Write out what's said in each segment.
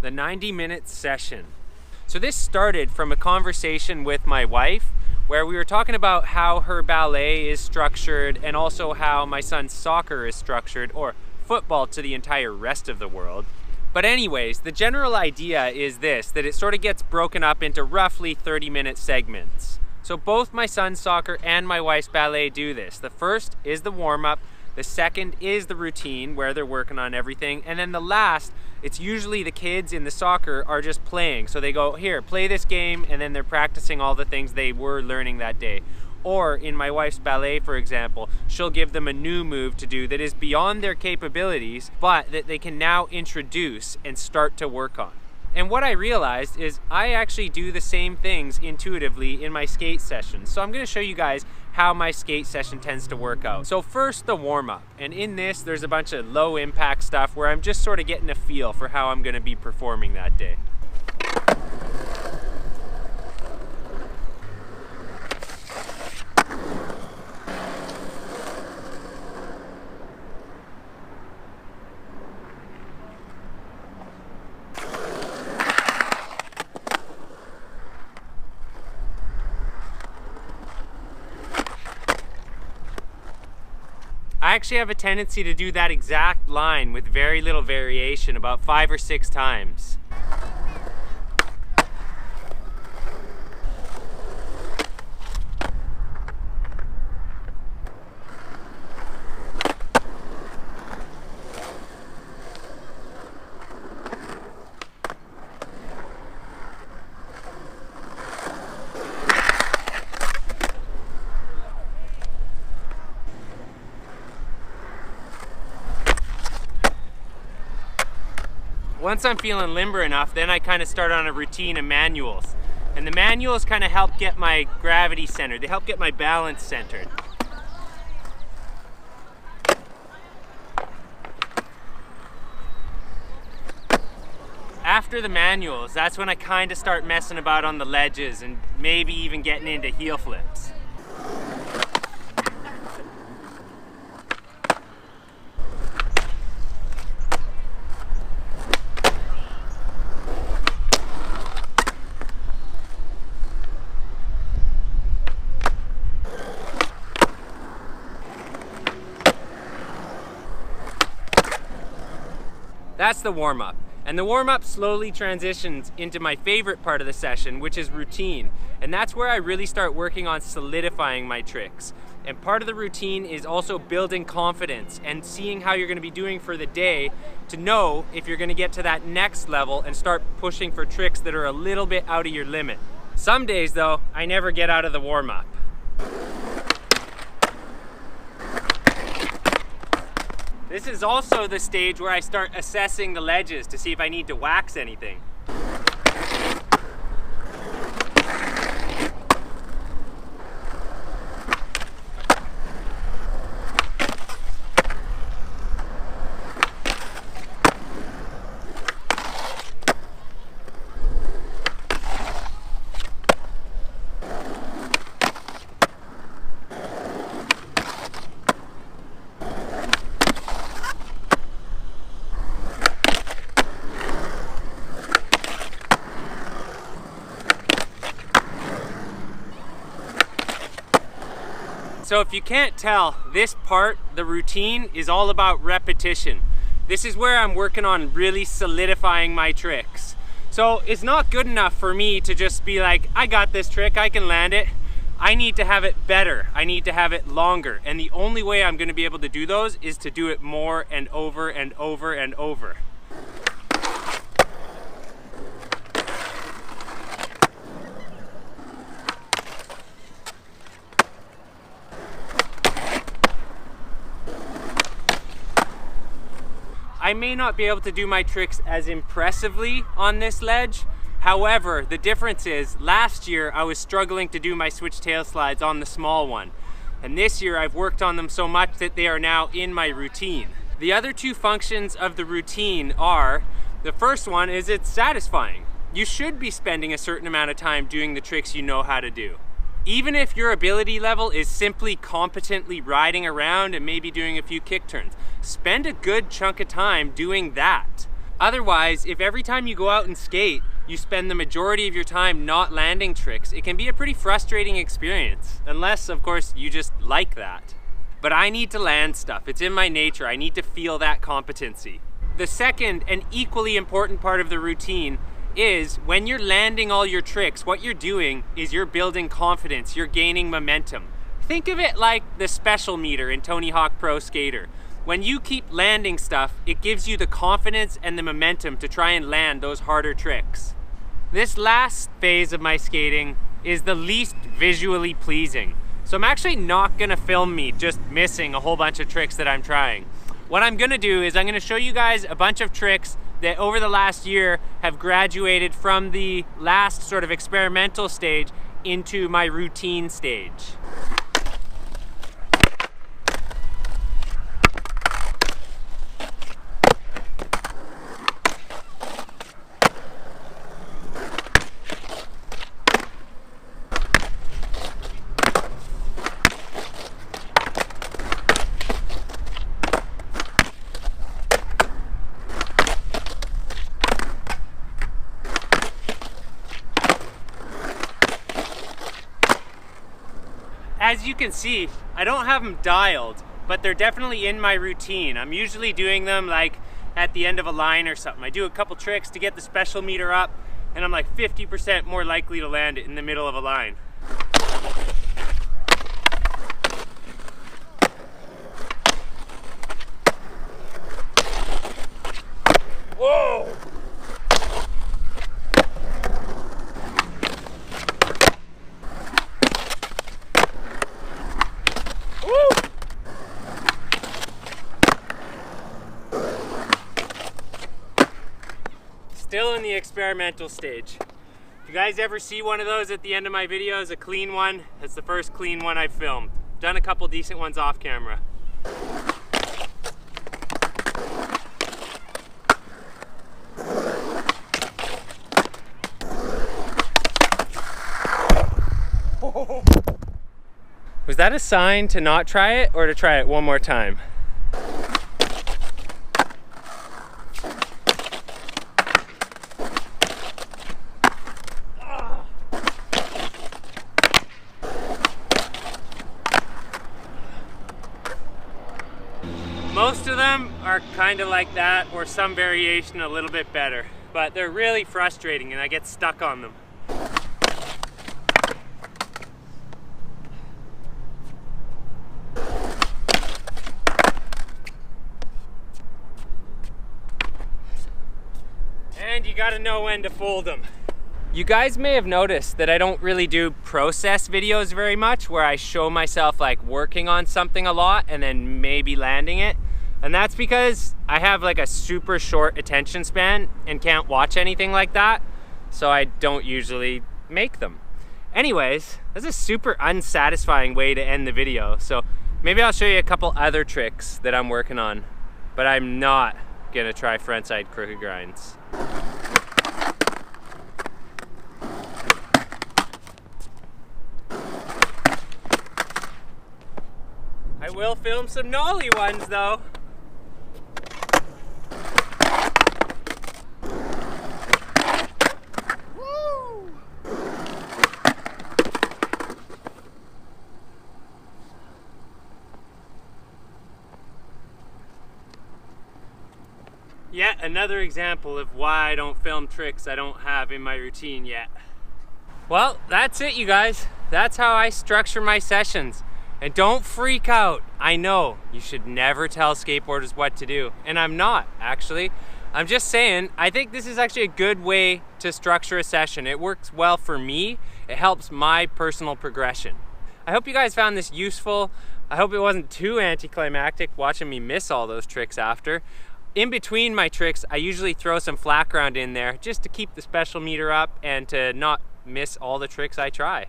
the 90-minute session. So this started from a conversation with my wife where we were talking about how her ballet is structured and also how my son's soccer is structured, or football to the entire rest of the world. But anyways, the general idea is this, that it sort of gets broken up into roughly 30-minute segments. So both my son's soccer and my wife's ballet do this. The first is the warm-up, the second is the routine where they're working on everything, and then the last, it's usually the kids in the soccer are just playing. So they go, here, play this game, and then they're practicing all the things they were learning that day. Or in my wife's ballet, for example, she'll give them a new move to do that is beyond their capabilities, but that they can now introduce and start to work on. And what I realized is I actually do the same things intuitively in my skate sessions. So I'm gonna show you guys how my skate session tends to work out. So first, the warm-up. And in this, there's a bunch of low impact stuff where I'm just sort of getting a feel for how I'm gonna be performing that day. I actually have a tendency to do that exact line with very little variation about 5 or 6 times. Once I'm feeling limber enough, then I kind of start on a routine of manuals. And the manuals kind of help get my gravity centered. They help get my balance centered. After the manuals, that's when I kind of start messing about on the ledges and maybe even getting into heel flips. That's the warm-up. And the warm-up slowly transitions into my favorite part of the session, which is routine. And that's where I really start working on solidifying my tricks. And part of the routine is also building confidence and seeing how you're going to be doing for the day to know if you're going to get to that next level and start pushing for tricks that are a little bit out of your limit. Some days though, I never get out of the warm-up. This is also the stage where I start assessing the ledges to see if I need to wax anything. So if you can't tell, this part, the routine, is all about repetition. This is where I'm working on really solidifying my tricks. So it's not good enough for me to just be like, I got this trick, I can land it. I need to have it better. I need to have it longer. And the only way I'm going to be able to do those is to do it more and over and over and over. I may not be able to do my tricks as impressively on this ledge. However, the difference is last year I was struggling to do my switch tail slides on the small one. And this year I've worked on them so much that they are now in my routine. The other two functions of the routine are, the first one is it's satisfying. You should be spending a certain amount of time doing the tricks you know how to do. Even if your ability level is simply competently riding around and maybe doing a few kick turns, spend a good chunk of time doing that. Otherwise, if every time you go out and skate, you spend the majority of your time not landing tricks, it can be a pretty frustrating experience. Unless, of course, you just like that. But I need to land stuff. It's in my nature. I need to feel that competency. The second and equally important part of the routine is when you're landing all your tricks, what you're doing is you're building confidence, you're gaining momentum. Think of it like the special meter in Tony Hawk Pro Skater. When you keep landing stuff, it gives you the confidence and the momentum to try and land those harder tricks. This last phase of my skating is the least visually pleasing. So I'm actually not gonna film me just missing a whole bunch of tricks that I'm trying. What I'm gonna do is I'm gonna show you guys a bunch of tricks that over the last year have graduated from the last sort of experimental stage into my routine stage. As you can see, I don't have them dialed, but they're definitely in my routine. I'm usually doing them like at the end of a line or something. I do a couple tricks to get the special meter up, and I'm like 50% more likely to land it in the middle of a line. Whoa! Still in the experimental stage. If you guys ever see one of those at the end of my videos, a clean one, that's the first clean one I've filmed. Done a couple decent ones off camera. Was that a sign to not try it or to try it one more time? Most of them are kind of like that, or some variation a little bit better, but they're really frustrating and I get stuck on them. And you gotta know when to fold them. You guys may have noticed that I don't really do process videos very much, where I show myself like working on something a lot and then maybe landing it. And that's because I have like a super short attention span and can't watch anything like that, so I don't usually make them. Anyways, that's a super unsatisfying way to end the video, so maybe I'll show you a couple other tricks that I'm working on, but I'm not gonna try frontside crooked grinds. I will film some nollie ones though. Yet another example of why I don't film tricks I don't have in my routine yet. Well, that's it, you guys. That's how I structure my sessions. And don't freak out. I know you should never tell skateboarders what to do. And I'm not, actually. I'm just saying, I think this is actually a good way to structure a session. It works well for me. It helps my personal progression. I hope you guys found this useful. I hope it wasn't too anticlimactic watching me miss all those tricks after. In between my tricks, I usually throw some flat ground in there just to keep the special meter up and to not miss all the tricks I try.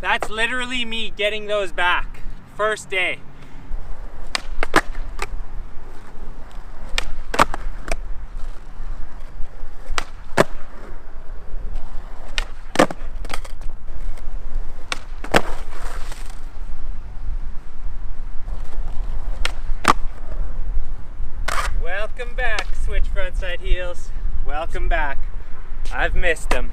That's literally me getting those back. First day. Welcome back, switch frontside heels. Welcome back. I've missed them.